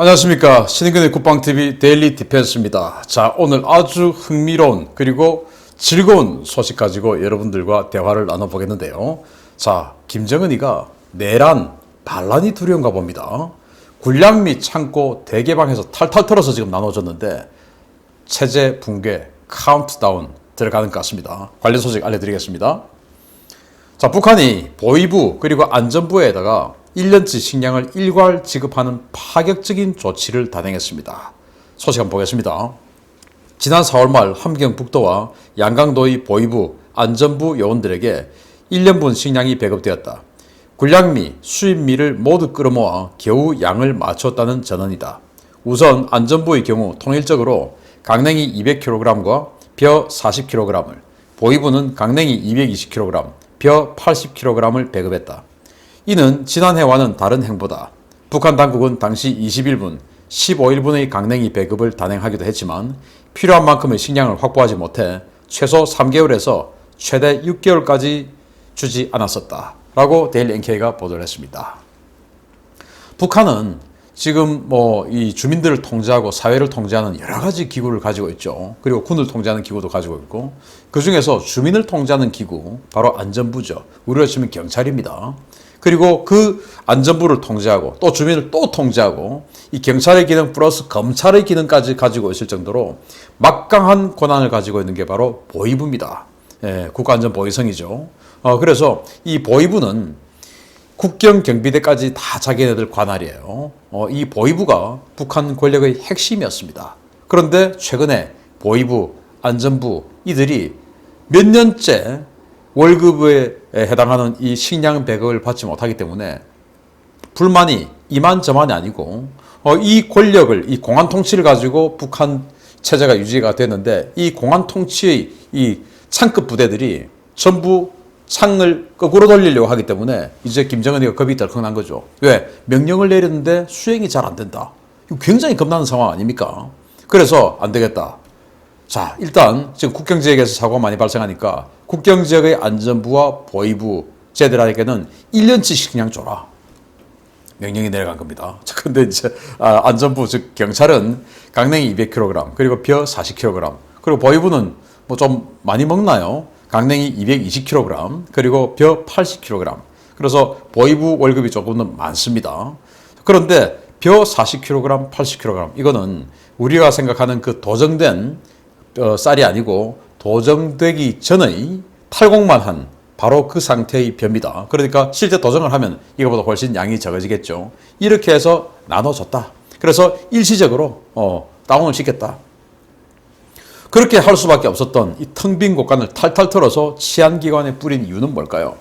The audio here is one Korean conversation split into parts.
안녕하십니까. 신인근의 국방TV 데일리 디펜스입니다. 자, 오늘 아주 흥미로운 그리고 즐거운 소식 가지고 여러분들과 대화를 나눠보겠는데요. 자, 김정은이가 내란, 반란이 두려운가 봅니다. 군량 및 창고 대개방해서 탈탈 털어서 지금 나눠졌는데 체제 붕괴 카운트다운 들어가는 것 같습니다. 관련 소식 알려드리겠습니다. 자, 북한이 보위부 그리고 안전부에다가 1년치 식량을 일괄 지급하는 파격적인 조치를 단행했습니다. 소식 한번 보겠습니다. 지난 4월 말 함경북도와 양강도의 보위부, 안전부 요원들에게 1년분 식량이 배급되었다. 군량 및 수입미를 모두 끌어모아 겨우 양을 맞췄다는 전언이다. 우선 안전부의 경우 통일적으로 강냉이 200kg과 벼 40kg을, 보위부는 강냉이 220kg, 벼 80kg을 배급했다. 이는 지난해와는 다른 행보다. 북한 당국은 당시 21분, 15일분의 강냉이 배급을 단행하기도 했지만 필요한 만큼의 식량을 확보하지 못해 최소 3개월에서 최대 6개월까지 주지 않았었다. 라고 데일리 NK가 보도를 했습니다. 북한은 지금 이 주민들을 통제하고 사회를 통제하는 여러 가지 기구를 가지고 있죠. 그리고 군을 통제하는 기구도 가지고 있고, 그 중에서 주민을 통제하는 기구, 바로 안전부죠. 우리로 치면 경찰입니다. 그리고 그 안전부를 통제하고 또 주민을 또 통제하고 이 경찰의 기능 플러스 검찰의 기능까지 가지고 있을 정도로 막강한 권한을 가지고 있는 게 바로 보위부입니다. 국가안전보위성이죠. 그래서 이 보위부는 국경경비대까지 다 자기네들 관할이에요. 이 보위부가 북한 권력의 핵심이었습니다. 그런데 최근에 보위부, 안전부 이들이 몇 년째 월급에 해당하는 이 식량 배급을 받지 못하기 때문에 불만이 이만저만이 아니고 이 권력을, 이 공안 통치를 가지고 북한 체제가 유지가 됐는데 이 공안 통치의 이 창급 부대들이 전부 창을 거꾸로 돌리려고 하기 때문에 이제 김정은이가 겁이 덜컥 난 거죠. 왜? 명령을 내렸는데 수행이 잘 안 된다. 이거 굉장히 겁나는 상황 아닙니까? 그래서 안 되겠다. 자, 일단 지금 국경지역에서 사고가 많이 발생하니까 국경지역의 안전부와 보위부 쟤들에게는 1년치 식량 줘라. 명령이 내려간 겁니다. 자, 근데 이제 안전부 즉 경찰은 강냉이 200kg 그리고 벼 40kg 그리고 보위부는 뭐 좀 많이 먹나요? 강냉이 220kg 그리고 벼 80kg. 그래서 보위부 월급이 조금 더 많습니다. 그런데 벼 40kg, 80kg 이거는 우리가 생각하는 그 도정된 쌀이 아니고 도정되기 전의 탈곡만 한 바로 그 상태의 벼입니다. 그러니까 실제 도정을 하면 이거보다 훨씬 양이 적어지겠죠. 이렇게 해서 나눠줬다. 그래서 일시적으로 다운을 시켰다. 그렇게 할 수밖에 없었던 이 텅 빈 곳간을 탈탈 털어서 치안기관에 뿌린 이유는 뭘까요?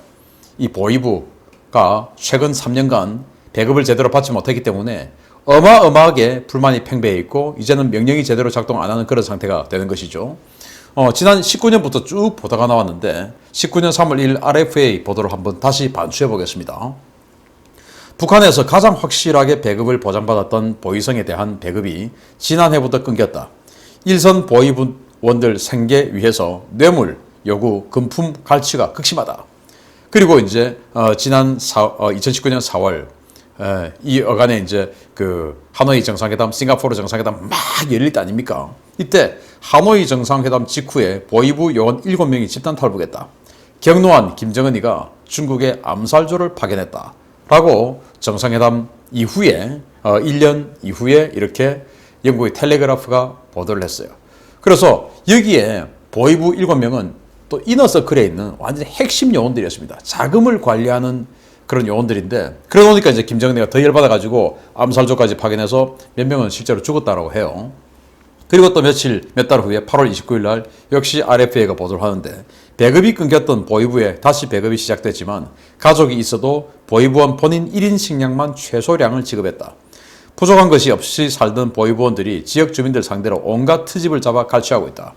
이 보위부가 최근 3년간 배급을 제대로 받지 못했기 때문에 어마어마하게 불만이 팽배해 있고 이제는 명령이 제대로 작동 안 하는 그런 상태가 되는 것이죠. 지난 19년부터 쭉 보도가 나왔는데 19년 3월 1일 RFA 보도를 한번 다시 반추해 보겠습니다. 북한에서 가장 확실하게 배급을 보장받았던 보위성에 대한 배급이 지난해부터 끊겼다. 일선 보위부원들 생계 위해서 뇌물, 요구, 금품 갈취가 극심하다. 그리고 이제 지난 2019년 4월 이 어간에 이제 그 하노이 정상회담, 싱가포르 정상회담 막 열릴 때 아닙니까? 이때 하노이 정상회담 직후에 보위부 요원 7명이 집단 탈북했다. 경로한 김정은이가 중국의 암살조를 파견했다. 라고 정상회담 이후에 1년 이후에 이렇게 영국의 텔레그라프가 보도를 했어요. 그래서 여기에 보위부 7명은 또 이너서클에 있는 완전 핵심 요원들이었습니다. 자금을 관리하는 그런 요원들인데 그러다 보니까 이제 김정은이가 더 열받아가지고 암살조까지 파견해서 몇 명은 실제로 죽었다라고 해요. 그리고 또 몇 달 후에 8월 29일 날 역시 RFA가 보도를 하는데 배급이 끊겼던 보위부에 다시 배급이 시작됐지만 가족이 있어도 보위부원 본인 1인 식량만 최소량을 지급했다. 부족한 것이 없이 살던 보위부원들이 지역 주민들 상대로 온갖 트집을 잡아 갈취하고 있다.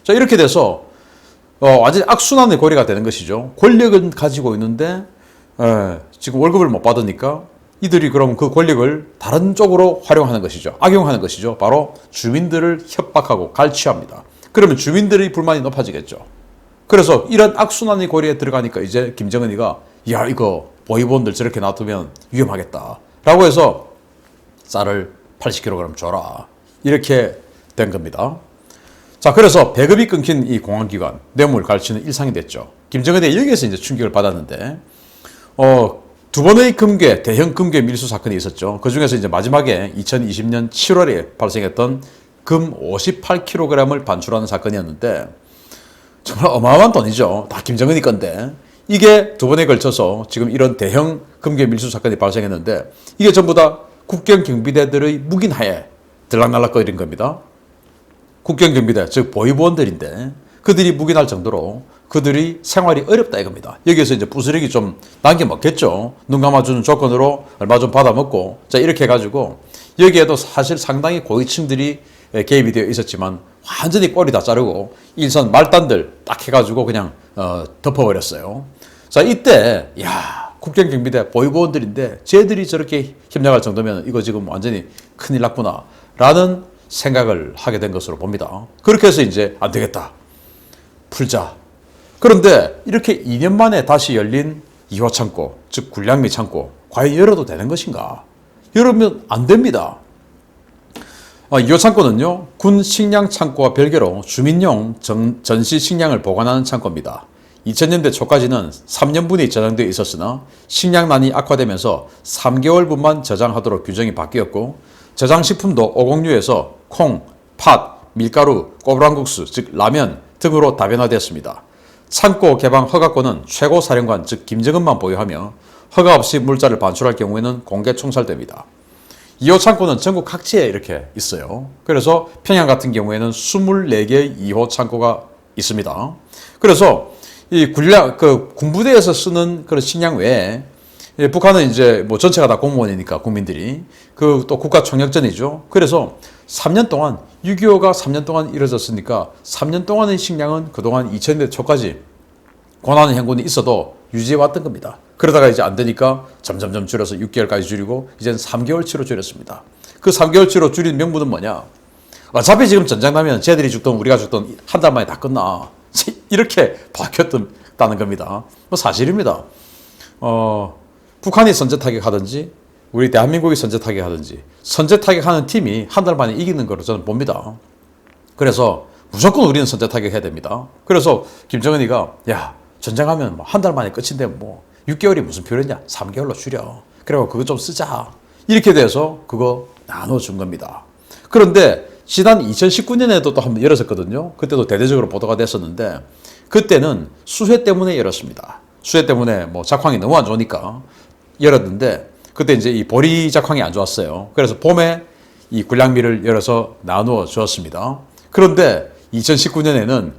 자, 이렇게 돼서 완전히 악순환의 고리가 되는 것이죠. 권력은 가지고 있는데 지금 월급을 못 받으니까 이들이 그럼 그 권력을 다른 쪽으로 활용하는 것이죠. 악용하는 것이죠. 바로 주민들을 협박하고 갈취합니다. 그러면 주민들의 불만이 높아지겠죠. 그래서 이런 악순환의 고리에 들어가니까 이제 김정은이가 이거 보위부원들 저렇게 놔두면 위험하겠다 라고 해서 쌀을 80kg 줘라. 이렇게 된 겁니다. 자, 그래서 배급이 끊긴 이 공안기관, 뇌물 갈취는 일상이 됐죠. 김정은이 여기에서 이제 충격을 받았는데, 두 번의 금괴, 대형 금괴 밀수 사건이 있었죠. 그 중에서 이제 마지막에 2020년 7월에 발생했던 금 58kg을 반출하는 사건이었는데, 정말 어마어마한 돈이죠. 다 김정은이 건데. 이게 두 번에 걸쳐서 지금 이런 대형 금괴 밀수 사건이 발생했는데, 이게 전부 다 국경 경비대들의 묵인하에 들락날락거리는 겁니다. 국경 경비대, 즉 보위부원들인데 그들이 묵인할 정도로 그들이 생활이 어렵다 이겁니다. 여기에서 이제 부스러기 좀 남겨 먹겠죠. 눈 감아주는 조건으로 얼마 좀 받아 먹고, 자 이렇게 해가지고 여기에도 사실 상당히 고위층들이 개입이 되어 있었지만 완전히 꼬리 다 자르고 일선 말단들 딱 해가지고 그냥 덮어버렸어요. 자 이때 국경 경비대 보위부원들인데 쟤들이 저렇게 협력할 정도면 이거 지금 완전히 큰일 났구나 라는 생각을 하게 된 것으로 봅니다. 그렇게 해서 이제 안 되겠다. 풀자. 그런데 이렇게 2년 만에 다시 열린 2호 창고, 즉 군량미 창고, 과연 열어도 되는 것인가? 열으면 안 됩니다. 2호 창고는요, 군 식량 창고와 별개로 주민용 전시 식량을 보관하는 창고입니다. 2000년대 초까지는 3년분이 저장되어 있었으나 식량난이 악화되면서 3개월분만 저장하도록 규정이 바뀌었고, 저장식품도 506에서 콩, 팥, 밀가루, 꼬부랑국수, 즉 라면 등으로 다변화되었습니다. 창고 개방 허가권은 최고사령관, 즉 김정은만 보유하며 허가 없이 물자를 반출할 경우에는 공개 총살됩니다. 2호 창고는 전국 각지에 이렇게 있어요. 그래서 평양 같은 경우에는 24개의 2호 창고가 있습니다. 그래서 이 군부대에서 쓰는 그런 식량 외에 북한은 이제 뭐 전체가 다 공무원이니까 국민들이 또 국가 총력전이죠. 그래서 3년 동안 6.25가 3년 동안 이뤄졌으니까 3년 동안의 식량은 그동안 2000년대 초까지 고난의 행군이 있어도 유지해 왔던 겁니다. 그러다가 이제 안 되니까 점점점 줄여서 6개월까지 줄이고 이제는 3개월치로 줄였습니다. 그 3개월치로 줄인 명분은 뭐냐? 어차피 지금 전쟁 나면 쟤들이 죽든 우리가 죽든 한 달 만에 다 끝나. 이렇게 바뀌었다는 겁니다. 뭐 사실입니다. 북한이 선제타격 하든지 우리 대한민국이 선제타격 하든지 선제타격하는 팀이 한 달 만에 이기는 거로 저는 봅니다. 그래서 무조건 우리는 선제타격 해야 됩니다. 그래서 김정은이가 전쟁하면 한 달 만에 끝인데 뭐 6개월이 무슨 필요했냐? 3개월로 줄여. 그리고 그거 좀 쓰자. 이렇게 돼서 그거 나눠준 겁니다. 그런데 지난 2019년에도 또 한번 열었었거든요. 그때도 대대적으로 보도가 됐었는데 그때는 수해 때문에 열었습니다. 수해 때문에 뭐 작황이 너무 안 좋으니까 열었는데 그때 이제 이 보리 작황이 안 좋았어요. 그래서 봄에 이 군량미를 열어서 나누어 주었습니다. 그런데 2019년에는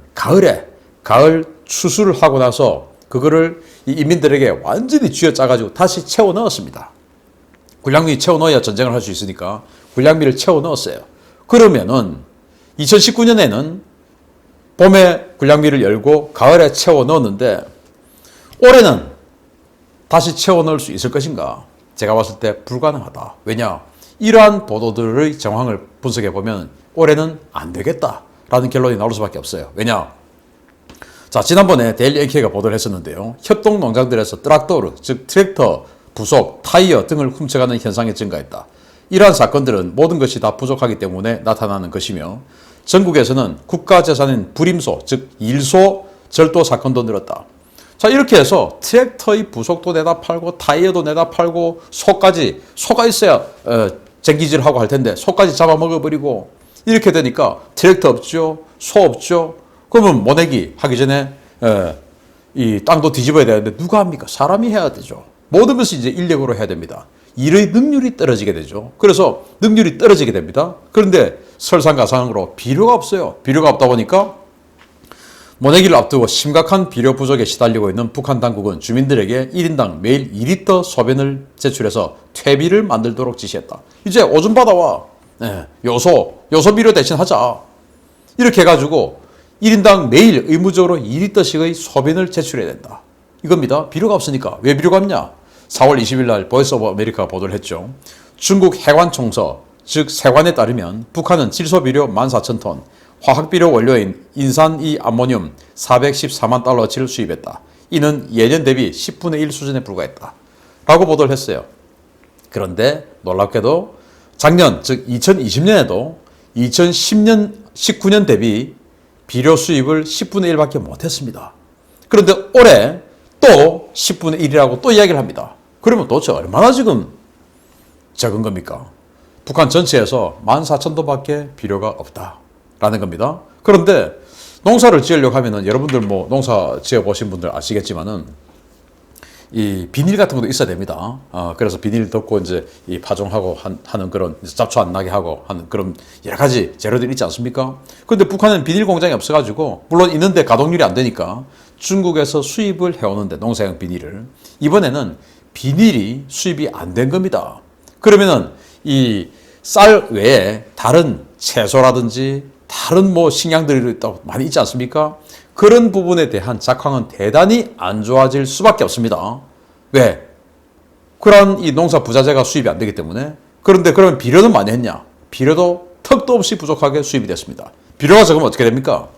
가을 추수를 하고 나서 그거를 이 인민들에게 완전히 쥐어짜가지고 다시 채워 넣었습니다. 군량미 채워 넣어야 전쟁을 할 수 있으니까 군량미를 채워 넣었어요. 그러면은 2019년에는 봄에 군량미를 열고 가을에 채워 넣었는데 올해는 다시 채워 넣을 수 있을 것인가? 제가 봤을 때 불가능하다. 왜냐? 이러한 보도들의 정황을 분석해 보면 올해는 안 되겠다라는 결론이 나올 수밖에 없어요. 왜냐? 자, 지난번에 데일리 NK가 보도를 했었는데요. 협동 농장들에서 트락토르, 즉 트랙터, 부속, 타이어 등을 훔쳐가는 현상이 증가했다. 이러한 사건들은 모든 것이 다 부족하기 때문에 나타나는 것이며 전국에서는 국가재산인 불임소, 즉 일소 절도 사건도 늘었다. 자, 이렇게 해서 트랙터의 부속도 내다 팔고 타이어도 내다 팔고 소가 있어야 쟁기질하고 할 텐데 소까지 잡아먹어버리고 이렇게 되니까 트랙터 없죠, 소 없죠. 그러면 모내기 하기 전에 이 땅도 뒤집어야 되는데 누가 합니까? 사람이 해야 되죠. 모든 것을 이제 인력으로 해야 됩니다. 일의 능률이 떨어지게 되죠. 그래서 능률이 떨어지게 됩니다. 그런데 설상가상으로 비료가 없어요. 비료가 없다 보니까 모내기를 앞두고 심각한 비료 부족에 시달리고 있는 북한 당국은 주민들에게 1인당 매일 2리터 소변을 제출해서 퇴비를 만들도록 지시했다. 이제 오줌 받아와. 요소 비료 대신 하자. 이렇게 해가지고 1인당 매일 의무적으로 2리터씩의 소변을 제출해야 된다. 이겁니다. 비료가 없으니까. 왜 비료가 없냐? 4월 20일 날 보이스 오브 아메리카가 보도를 했죠. 중국 해관총서, 즉 세관에 따르면 북한은 질소비료 14,000톤, 화학비료 원료인 인산2 암모늄 414만 달러치를 수입했다. 이는 예년 대비 10분의 1 수준에 불과했다. 라고 보도를 했어요. 그런데 놀랍게도 작년, 즉 2020년에도 2010년, 19년 대비 비료 수입을 10분의 1밖에 못했습니다. 그런데 올해 또 10분의 1이라고 또 이야기를 합니다. 그러면 도대체 얼마나 지금 적은 겁니까? 북한 전체에서 14,000도밖에 비료가 없다라는 겁니다. 그런데 농사를 지으려고 하면은 여러분들 뭐 농사 지어 보신 분들 아시겠지만은 이 비닐 같은 것도 있어야 됩니다. 그래서 비닐 덮고 이제 이 파종하고 하는 그런 잡초 안 나게 하고 하는 그런 여러 가지 재료들이 있지 않습니까? 그런데 북한은 비닐 공장이 없어가지고 물론 있는데 가동률이 안 되니까 중국에서 수입을 해오는데 농사용 비닐을 이번에는 비닐이 수입이 안 된 겁니다. 그러면은 이 쌀 외에 다른 채소라든지 다른 뭐 식량들이 또 많이 있지 않습니까? 그런 부분에 대한 작황은 대단히 안 좋아질 수밖에 없습니다. 왜? 그런 이 농사 부자재가 수입이 안 되기 때문에. 그런데 그러면 비료는 많이 했냐? 비료도 턱도 없이 부족하게 수입이 됐습니다. 비료가 적으면 어떻게 됩니까?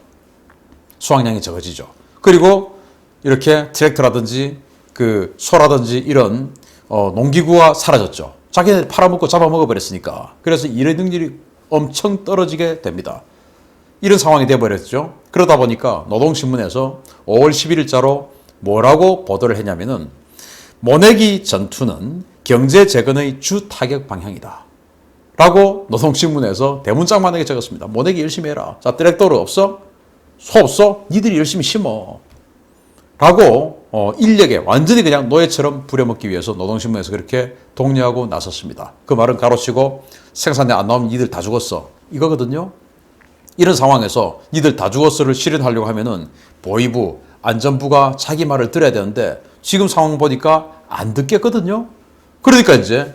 수확량이 적어지죠. 그리고 이렇게 트랙터라든지 그 소라든지 이런 농기구가 사라졌죠. 자기네 팔아먹고 잡아먹어 버렸으니까. 그래서 일의 능률이 엄청 떨어지게 됩니다. 이런 상황이 되어버렸죠. 그러다 보니까 노동신문에서 5월 11일자로 뭐라고 보도를 했냐면은 모내기 전투는 경제 재건의 주 타격 방향이다. 라고 노동신문에서 대문짝만하게 적었습니다. 모내기 열심히 해라. 자, 트랙터로 없어? 소 없어? 니들이 열심히 심어. 라고 인력에 완전히 그냥 노예처럼 부려먹기 위해서 노동신문에서 그렇게 독려하고 나섰습니다. 그 말은 가로치고 생산에 안 나오면 니들 다 죽었어. 이거거든요. 이런 상황에서 니들 다 죽었어를 실현하려고 하면은 보위부, 안전부가 자기 말을 들어야 되는데 지금 상황 보니까 안 듣겠거든요. 그러니까 이제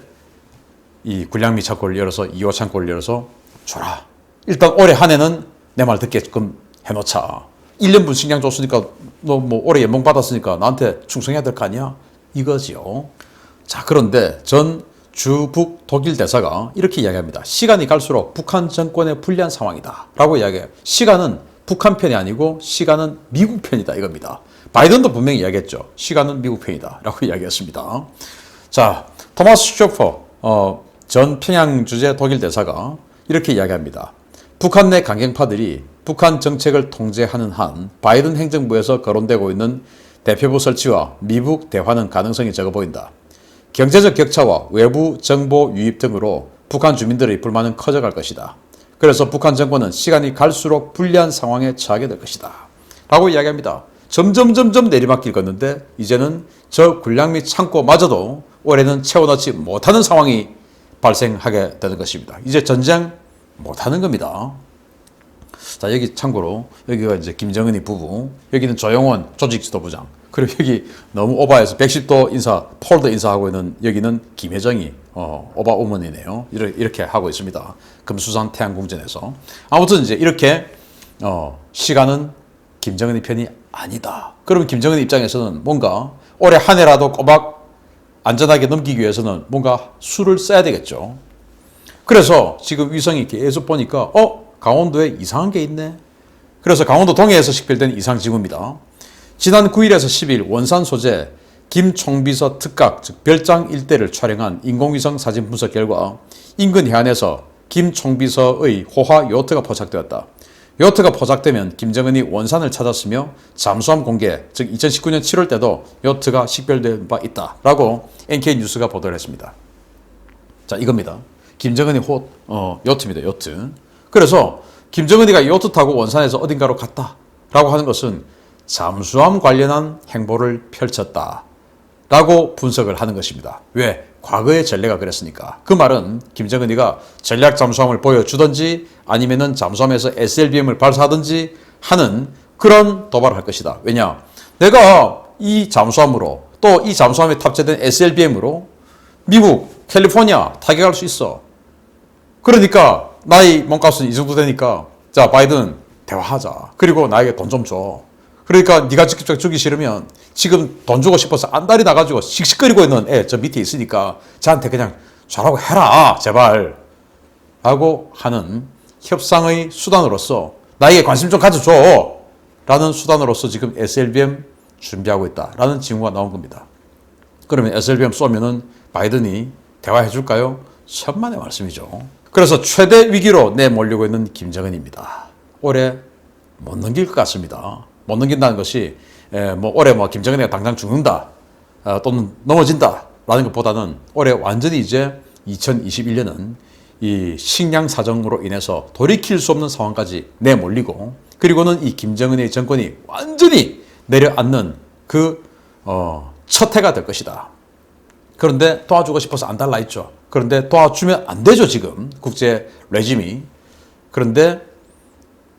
이 군량미 창고를 열어서 2호 창고를 열어서 줘라. 일단 올해 한 해는 내 말 듣게끔 해놓자. 1년분 식량 줬으니까 너 뭐 올해 연봉 받았으니까 나한테 충성해야 될 거 아니야? 이거지요. 자, 그런데 전 주북 독일 대사가 이렇게 이야기합니다. 시간이 갈수록 북한 정권에 불리한 상황이다 라고 이야기해요. 시간은 북한 편이 아니고 시간은 미국 편이다 이겁니다. 바이든도 분명히 이야기했죠. 시간은 미국 편이다 라고 이야기했습니다. 자, 토마스 쇼퍼 전 평양 주재 독일 대사가 이렇게 이야기합니다. 북한 내 강경파들이 북한 정책을 통제하는 한 바이든 행정부에서 거론되고 있는 대표부 설치와 미국 대화는 가능성이 적어 보인다. 경제적 격차와 외부 정보 유입 등으로 북한 주민들의 불만은 커져갈 것이다. 그래서 북한 정권은 시간이 갈수록 불리한 상황에 처하게 될 것이다. 라고 이야기합니다. 점점 내리막길 걷는데 이제는 저 군량미 창고마저도 올해는 채워넣지 못하는 상황이 발생하게 되는 것입니다. 이제 전쟁 못하는 겁니다. 자, 여기 참고로 여기가 이제 김정은이 부부, 여기는 조영원 조직지도부장, 그리고 여기 너무 오바해서 110도 인사, 폴더 인사하고 있는 여기는 김혜정이 오바우먼이네요. 이렇게 하고 있습니다. 금수산 태양궁전에서. 아무튼 이제 이렇게 시간은 김정은이 편이 아니다. 그러면 김정은 입장에서는 뭔가 올해 한 해라도 꼬박 안전하게 넘기기 위해서는 뭔가 수를 써야 되겠죠. 그래서 지금 위성이 계속 보니까 강원도에 이상한 게 있네. 그래서 강원도 동해에서 식별된 이상징후입니다. 지난 9일에서 10일 원산 소재 김총비서 특각 즉 별장 일대를 촬영한 인공위성 사진 분석 결과 인근 해안에서 김총비서의 호화 요트가 포착되었다. 요트가 포착되면 김정은이 원산을 찾았으며 잠수함 공개 즉 2019년 7월 때도 요트가 식별된 바 있다 라고 NK뉴스가 보도를 했습니다. 자, 이겁니다. 김정은이 요트입니다. 요트. 그래서 김정은이가 요트 타고 원산에서 어딘가로 갔다 라고 하는 것은 잠수함 관련한 행보를 펼쳤다 라고 분석을 하는 것입니다. 왜? 과거의 전례가 그랬으니까. 그 말은 김정은이가 전략 잠수함을 보여주든지 아니면은 잠수함에서 SLBM을 발사하든지 하는 그런 도발을 할 것이다. 왜냐? 내가 이 잠수함으로 또 이 잠수함에 탑재된 SLBM으로 미국 캘리포니아 타격할 수 있어. 그러니까 나의 몸값은 이 정도 되니까 자, 바이든 대화하자. 그리고 나에게 돈 좀 줘. 그러니까 네가 직접 주기 싫으면 지금 돈 주고 싶어서 안달이 나가지고 씩씩거리고 있는 애 저 밑에 있으니까 저한테 그냥 잘하고 해라 제발 라고 하는 협상의 수단으로서 나에게 관심 좀 가져줘 라는 수단으로서 지금 SLBM 준비하고 있다 라는 징후가 나온 겁니다. 그러면 SLBM 쏘면은 바이든이 대화해 줄까요? 천만의 말씀이죠. 그래서 최대 위기로 내몰리고 있는 김정은입니다. 올해 못 넘길 것 같습니다. 못 넘긴다는 것이 올해 김정은이가 당장 죽는다 또는 넘어진다 라는 것보다는 올해 완전히 이제 2021년은 이 식량 사정으로 인해서 돌이킬 수 없는 상황까지 내몰리고, 그리고는 이 김정은의 정권이 완전히 내려앉는 그 첫 해가 될 것이다. 그런데 도와주고 싶어서 안 달라 했죠. 그런데 도와주면 안 되죠, 지금 국제 레짐이. 그런데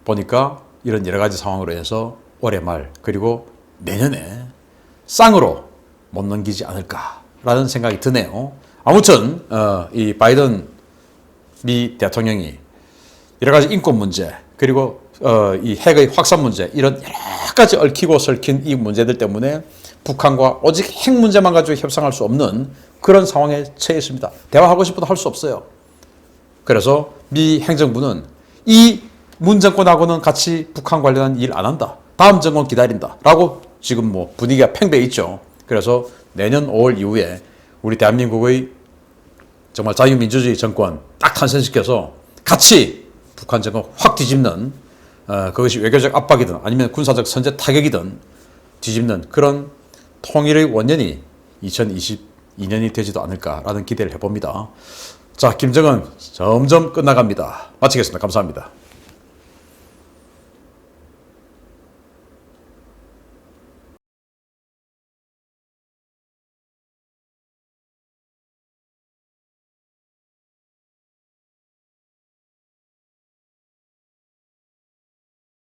보니까 이런 여러 가지 상황으로 인해서 올해 말 그리고 내년에 쌍으로 못 넘기지 않을까라는 생각이 드네요. 아무튼 이 바이든 미 대통령이 여러 가지 인권 문제 그리고 이 핵의 확산 문제, 이런 여러 가지 얽히고 설킨 이 문제들 때문에 북한과 오직 핵 문제만 가지고 협상할 수 없는 그런 상황에 처해 있습니다. 대화하고 싶어도 할 수 없어요. 그래서 미 행정부는 이 문 정권하고는 같이 북한 관련한 일 안 한다. 다음 정권 기다린다. 라고 지금 분위기가 팽배해 있죠. 그래서 내년 5월 이후에 우리 대한민국의 정말 자유민주주의 정권 딱 탄생시켜서 같이 북한 정권 확 뒤집는 그것이 외교적 압박이든 아니면 군사적 선제 타격이든 뒤집는 그런 통일의 원년이 2022년이 되지도 않을까라는 기대를 해봅니다. 자, 김정은 점점 끝나갑니다. 마치겠습니다. 감사합니다.